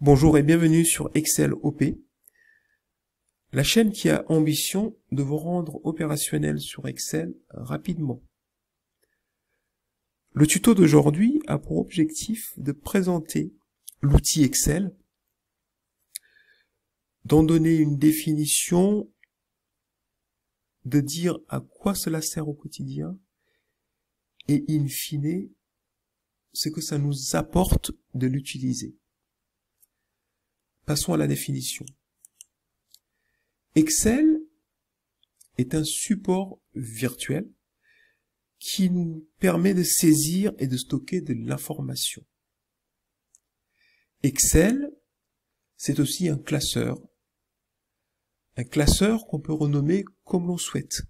Bonjour et bienvenue sur Excel OP, la chaîne qui a ambition de vous rendre opérationnel sur Excel rapidement. Le tuto d'aujourd'hui a pour objectif de présenter l'outil Excel, d'en donner une définition, de dire à quoi cela sert au quotidien et in fine, ce que ça nous apporte de l'utiliser. Passons à la définition. Excel est un support virtuel qui nous permet de saisir et de stocker de l'information. Excel, c'est aussi un classeur qu'on peut renommer comme l'on souhaite.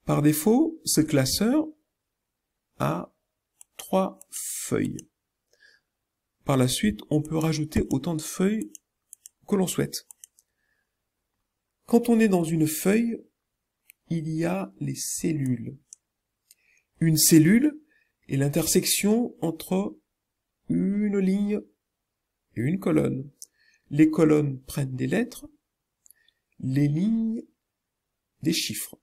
Par défaut, ce classeur a 3 feuilles. Par la suite, on peut rajouter autant de feuilles que l'on souhaite. Quand on est dans une feuille, il y a les cellules. Une cellule est l'intersection entre une ligne et une colonne. Les colonnes prennent des lettres, les lignes des chiffres.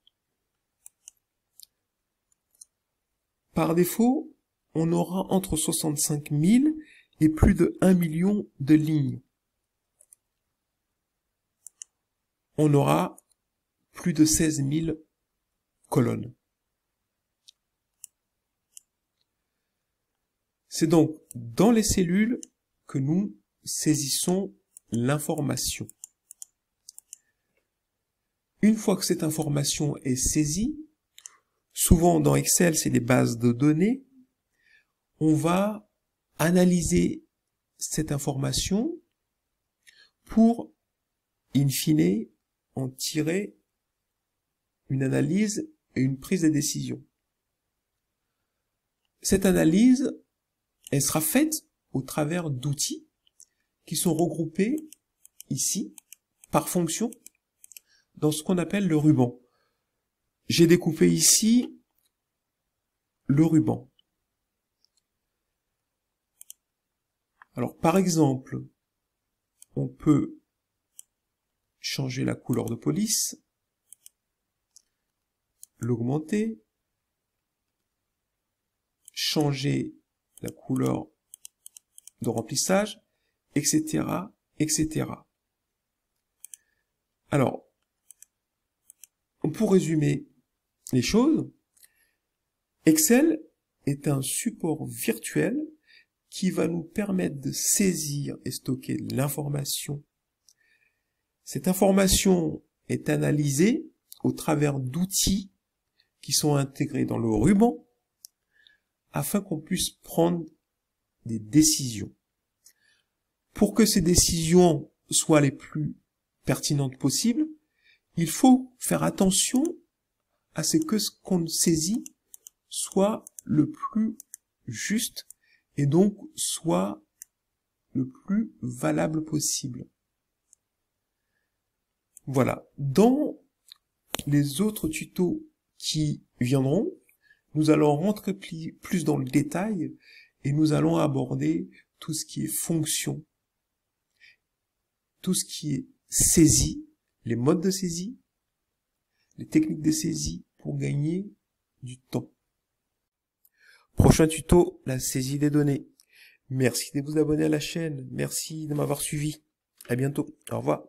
Par défaut, on aura entre 65 000 et plus de 1 million de lignes. On aura plus de 16 000 colonnes. C'est donc dans les cellules que nous saisissons l'information. Une fois que cette information est saisie, souvent dans Excel, c'est des bases de données, on va analyser cette information pour, in fine, en tirer une analyse et une prise de décision. Cette analyse, elle sera faite au travers d'outils qui sont regroupés ici, par fonction, dans ce qu'on appelle le ruban. J'ai découpé ici le ruban. Alors, par exemple, on peut changer la couleur de police, l'augmenter, changer la couleur de remplissage, etc., etc. Alors, pour résumer les choses, Excel est un support virtuel qui va nous permettre de saisir et stocker l'information. Cette information est analysée au travers d'outils qui sont intégrés dans le ruban afin qu'on puisse prendre des décisions. Pour que ces décisions soient les plus pertinentes possibles, il faut faire attention à ce que ce qu'on saisit soit le plus juste et donc soit le plus valable possible. Voilà. Dans les autres tutos qui viendront, nous allons rentrer plus dans le détail et nous allons aborder tout ce qui est fonction, tout ce qui est saisie, les modes de saisie, les techniques de saisie pour gagner du temps. Prochain tuto, la saisie des données. Merci de vous abonner à la chaîne. Merci de m'avoir suivi. À bientôt. Au revoir.